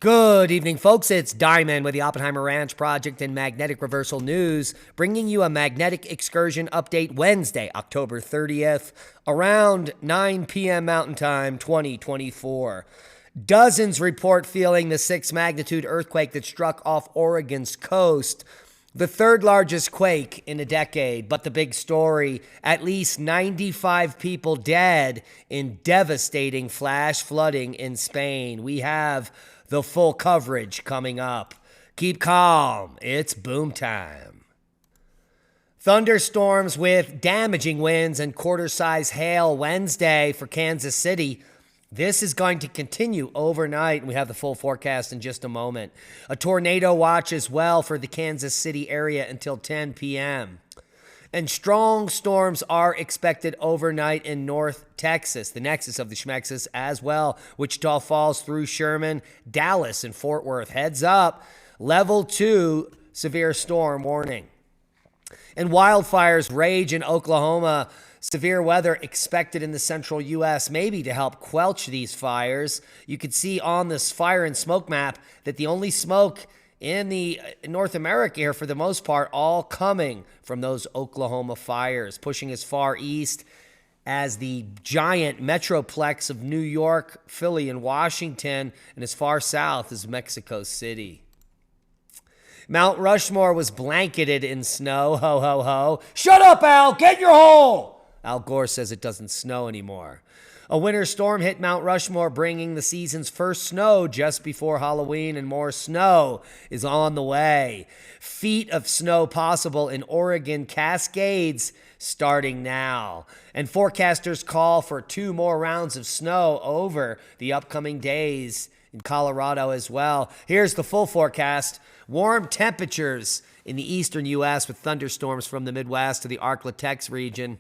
Good evening, folks. It's Diamond with the Oppenheimer Ranch Project and Magnetic Reversal News, bringing you a magnetic excursion update Wednesday, October 30th, around 9 p.m. Mountain Time, 2024. Dozens report feeling the 6 magnitude earthquake that struck off Oregon's coast, the third largest quake in a decade. But the big story, at least 95 people dead in devastating flash flooding in Spain. We have the full coverage coming up. Keep calm. It's boom time. Thunderstorms with damaging winds and quarter-size hail Wednesday for Kansas City. This is going to continue overnight, and we have the full forecast in just a moment. A tornado watch as well for the Kansas City area until 10 p.m. And strong storms are expected overnight in North Texas, the nexus of the Schmexes as well. Wichita Falls through Sherman, Dallas, and Fort Worth. Heads up, level 2 severe storm warning. And wildfires rage in Oklahoma. Severe weather expected in the central U.S., maybe to help quelch these fires. You can see on this fire and smoke map that the only smoke in the North America here, for the most part, all coming from those Oklahoma fires, pushing as far east as the giant metroplex of New York, Philly, and Washington, and as far south as Mexico City. Mount Rushmore was blanketed in snow. Ho, ho, ho. Shut up, Al! Get in your hole! Al Gore says it doesn't snow anymore. A winter storm hit Mount Rushmore, bringing the season's first snow just before Halloween, and more snow is on the way. Feet of snow possible in Oregon Cascades starting now. And forecasters call for 2 more rounds of snow over the upcoming days in Colorado as well. Here's the full forecast. Warm temperatures in the eastern U.S. with thunderstorms from the Midwest to the Arklatex region.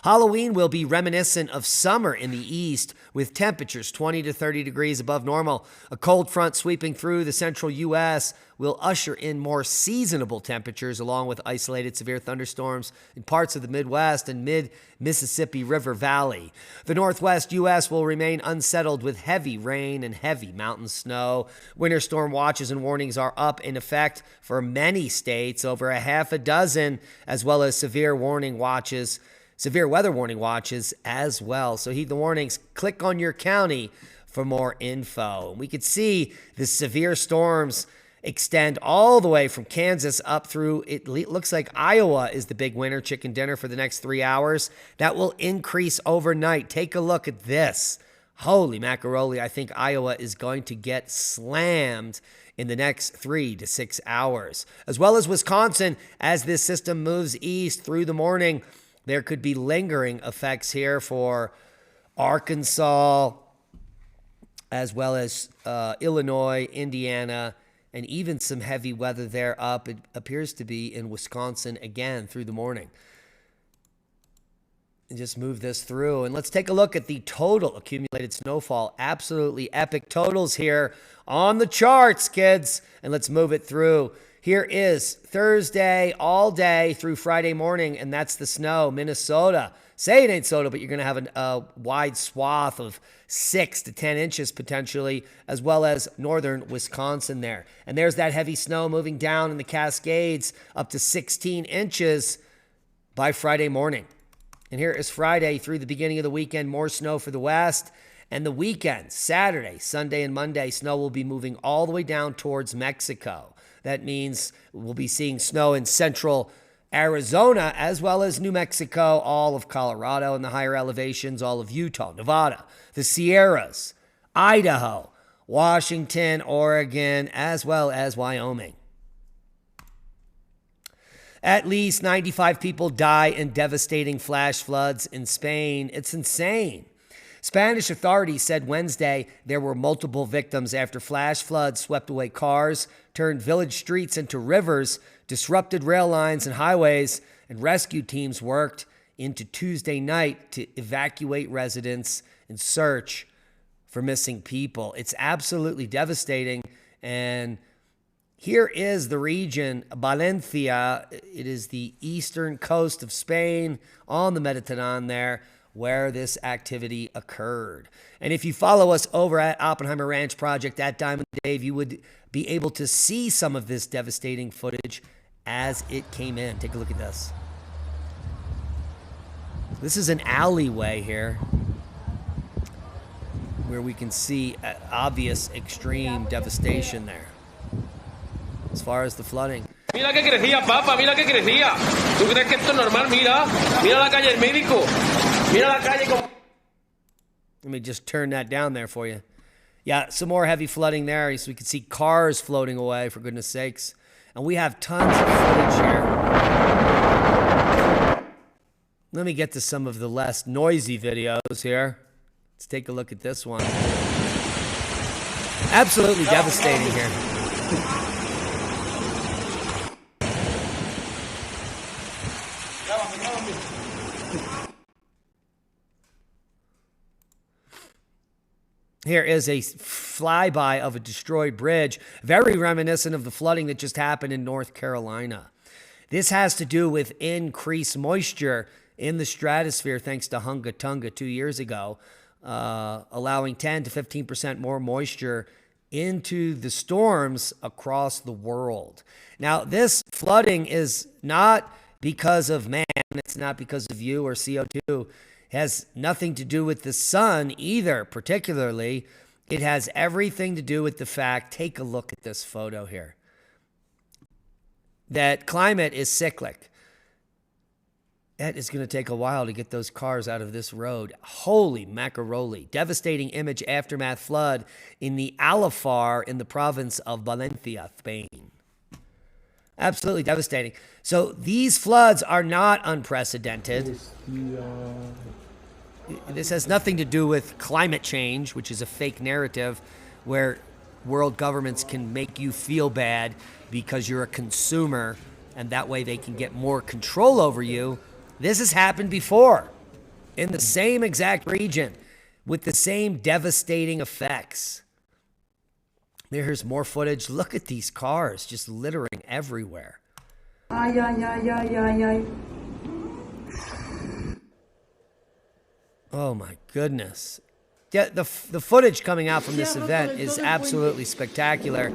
Halloween will be reminiscent of summer in the east with temperatures 20 to 30 degrees above normal. A cold front sweeping through the central U.S. will usher in more seasonable temperatures along with isolated severe thunderstorms in parts of the Midwest and mid-Mississippi River Valley. The northwest U.S. will remain unsettled with heavy rain and heavy mountain snow. Winter storm watches and warnings are up in effect for many states, over a half a dozen, as well as severe weather warning watches as well. So heed the warnings. Click on your county for more info. We could see the severe storms extend all the way from Kansas up through, it looks like Iowa is the big winner chicken dinner for the next 3 hours. That will increase overnight. Take a look at this. Holy macaroni, I think Iowa is going to get slammed in the next 3 to 6 hours. As well as Wisconsin, as this system moves east through the morning. There could be lingering effects here for Arkansas, as well as Illinois, Indiana, and even some heavy weather there up. It appears to be in Wisconsin again through the morning. And just move this through. And let's take a look at the total accumulated snowfall. Absolutely epic totals here on the charts, kids. And let's move it through. Here is Thursday all day through Friday morning, and that's the snow. Minnesota. Say it ain't soda, but you're going to have a wide swath of 6 to 10 inches potentially, as well as northern Wisconsin there. And there's that heavy snow moving down in the Cascades up to 16 inches by Friday morning. And here is Friday through the beginning of the weekend, more snow for the west. And the weekend, Saturday, Sunday, and Monday, snow will be moving all the way down towards Mexico. That means we'll be seeing snow in central Arizona as well as New Mexico, all of Colorado and the higher elevations, all of Utah, Nevada, the Sierras, Idaho, Washington, Oregon, as well as Wyoming. At least 95 people die in devastating flash floods in Spain. It's insane. Spanish authorities said Wednesday there were multiple victims after flash floods swept away cars, turned village streets into rivers, disrupted rail lines and highways, and rescue teams worked into Tuesday night to evacuate residents in search for missing people. It's absolutely devastating. And here is the region, Valencia. It is the eastern coast of Spain on the Mediterranean there. where this activity occurred. And if you follow us over at Oppenheimer Ranch Project at Diamond Dave, you would be able to see some of this devastating footage as it came in. Take a look at this. This is an alleyway here where we can see obvious extreme devastation there as far as the flooding. Mira que crecía, papa, mira que crecía. ¿Tú crees que esto es normal? Mira, mira la calle del médico. Mira la calle como... Let me just turn that down there for you. Yeah, some more heavy flooding there. So we can see cars floating away, for goodness sakes. And we have tons of footage here. Let me get to some of the less noisy videos here. Let's take a look at this one. Absolutely devastating here. Here is a flyby of a destroyed bridge, very reminiscent of the flooding that just happened in North Carolina. This has to do with increased moisture in the stratosphere thanks to Hunga Tunga 2 years ago, allowing 10 to 15% more moisture into the storms across the world. Now, this flooding is not because of man. It's not because of you or CO2. Has nothing to do with the sun either, particularly. It has everything to do with the fact, take a look at this photo here, that climate is cyclic. That is going to take a while to get those cars out of this road. Holy macaroni. Devastating image aftermath flood in the Alfafar in the province of Valencia, Spain. Absolutely devastating. So these floods are not unprecedented. This has nothing to do with climate change, which is a fake narrative where world governments can make you feel bad because you're a consumer, and that way they can get more control over you. This has happened before in the same exact region with the same devastating effects. There's more footage. Look at these cars just littering everywhere. Ay, ay, ay, ay, ay, ay. Oh my goodness. Yeah, the footage coming out from this event is absolutely spectacular.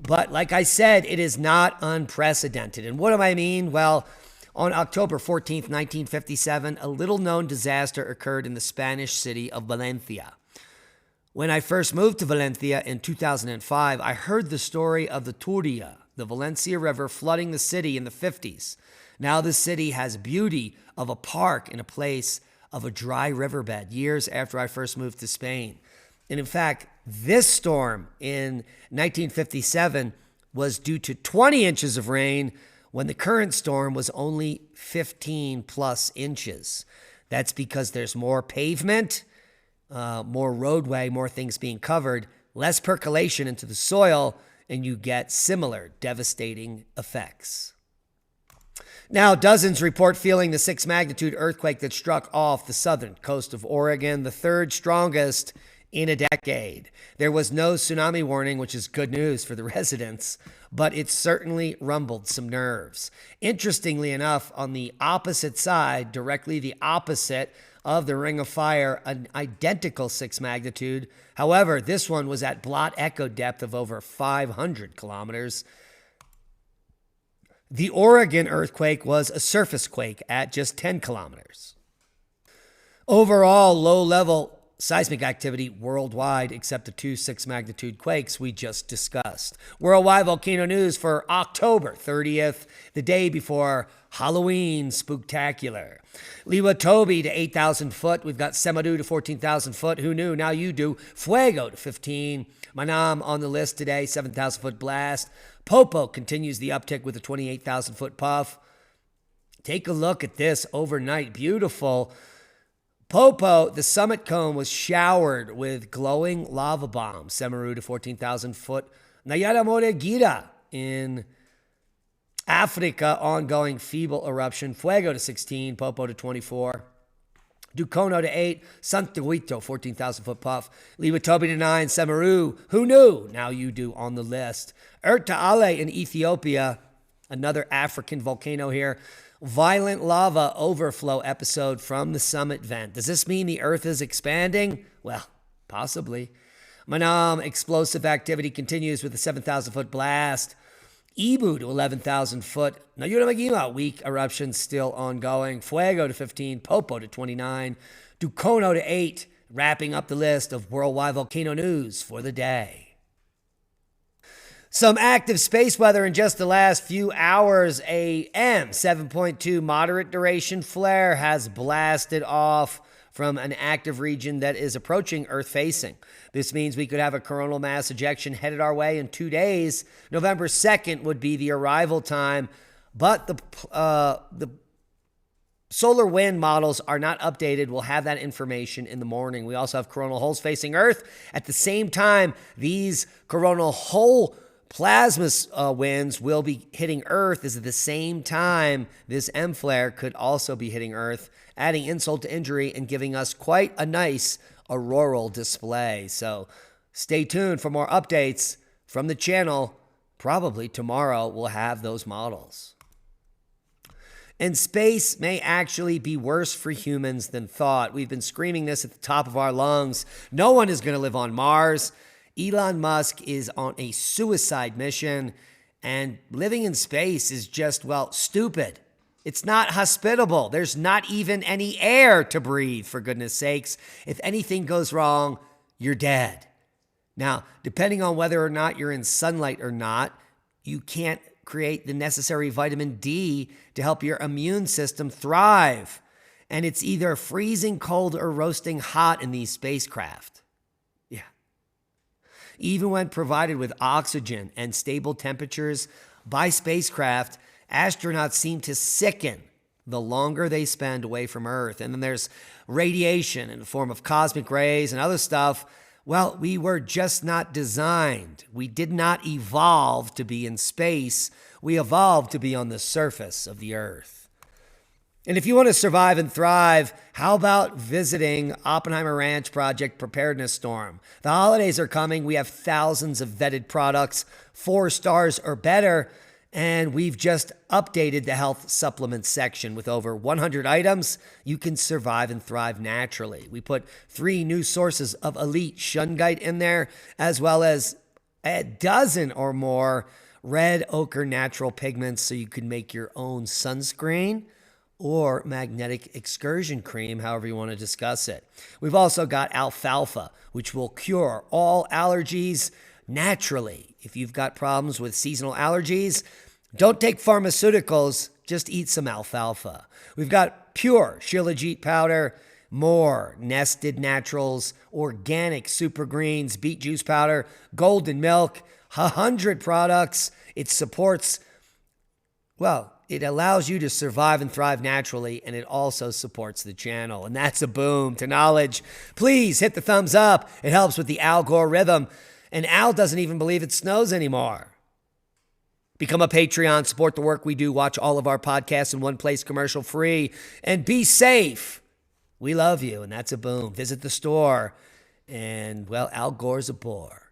But like I said, it is not unprecedented. And what do I mean? Well, on October 14th, 1957, a little-known disaster occurred in the Spanish city of Valencia. When I first moved to Valencia in 2005, I heard the story of the Turia, the Valencia River, flooding the city in the 50s. Now the city has beauty of a park in a place of a dry riverbed years after I first moved to Spain. And in fact, this storm in 1957 was due to 20 inches of rain when the current storm was only 15 plus inches. That's because there's more pavement, more roadway, more things being covered, less percolation into the soil, and you get similar devastating effects. Now, dozens report feeling the 6 magnitude earthquake that struck off the southern coast of Oregon, the third strongest in a decade. There was no tsunami warning, which is good news for the residents, but it certainly rumbled some nerves. Interestingly enough, on the opposite side, directly the opposite of the Ring of Fire, an identical 6 magnitude. However, this one was at blot echo depth of over 500 kilometers. The Oregon earthquake was a surface quake at just 10 kilometers. Overall, low-level seismic activity worldwide, except the 2 6 magnitude quakes we just discussed. Worldwide volcano news for October 30th, the day before Halloween Spooktacular. Liwatobi to 8,000 foot. We've got Semeru to 14,000 foot. Who knew? Now you do. Fuego to 15. Manam on the list today, 7,000 foot blast. Popo continues the uptick with a 28,000 foot puff. Take a look at this overnight. Beautiful. Popo, the summit cone was showered with glowing lava bombs. Semeru to 14,000 foot. Nayara Moregira in Africa, ongoing feeble eruption. Fuego to 16, Popo to 24. Ducono to 8, Santuito, 14,000 foot puff. Liwatobi to 9, Semeru, who knew? Now you do on the list. Erta Ale in Ethiopia, another African volcano here. Violent lava overflow episode from the summit vent. Does this mean the Earth is expanding? Well, possibly. Manam explosive activity continues with a 7,000-foot blast. Ibu to 11,000 foot. Nayuramagima, weak eruption still ongoing. Fuego to 15. Popo to 29. Dukono to 8. Wrapping up the list of worldwide volcano news for the day. Some active space weather in just the last few hours. A M7.2 moderate duration flare has blasted off from an active region that is approaching Earth facing. This means we could have a coronal mass ejection headed our way in 2 days. November 2nd would be the arrival time, but the solar wind models are not updated. We'll have that information in the morning. We also have coronal holes facing Earth. At the same time, these coronal hole plasma winds will be hitting Earth is at the same time this M flare could also be hitting Earth, adding insult to injury and giving us quite a nice auroral display. So stay tuned for more updates from the channel. Probably tomorrow we'll have those models. And space may actually be worse for humans than thought. We've been screaming this at the top of our lungs. No one is going to live on Mars. Elon Musk is on a suicide mission, and living in space is just, well, stupid. It's not hospitable. There's not even any air to breathe, for goodness sakes. If anything goes wrong, you're dead. Now, depending on whether or not you're in sunlight or not, you can't create the necessary vitamin D to help your immune system thrive. And it's either freezing cold or roasting hot in these spacecraft. Even when provided with oxygen and stable temperatures by spacecraft, astronauts seem to sicken the longer they spend away from Earth. And then there's radiation in the form of cosmic rays and other stuff. Well, we were just not designed. We did not evolve to be in space. We evolved to be on the surface of the Earth. And if you want to survive and thrive, how about visiting Oppenheimer Ranch Project Preparedness Storm? The holidays are coming. We have thousands of vetted products, 4 stars or better, and we've just updated the health supplements section with over 100 items. You can survive and thrive naturally. We put 3 new sources of elite shungite in there, as well as a dozen or more red ochre natural pigments so you can make your own sunscreen or magnetic excursion cream, however you want to discuss it. We've also got alfalfa, which will cure all allergies naturally. If you've got problems with seasonal allergies, don't take pharmaceuticals, just eat some alfalfa. We've got pure Shilajit powder, more nested naturals, organic super greens, beet juice powder, golden milk, 100 products. It supports, well, it allows you to survive and thrive naturally, and it also supports the channel. And that's a boom to knowledge. Please hit the thumbs up. It helps with the algorithm. And Al doesn't even believe it snows anymore. Become a Patreon, support the work we do, watch all of our podcasts in one place, commercial free, and be safe. We love you, and that's a boom. Visit the store, and, well, Al Gore's a bore.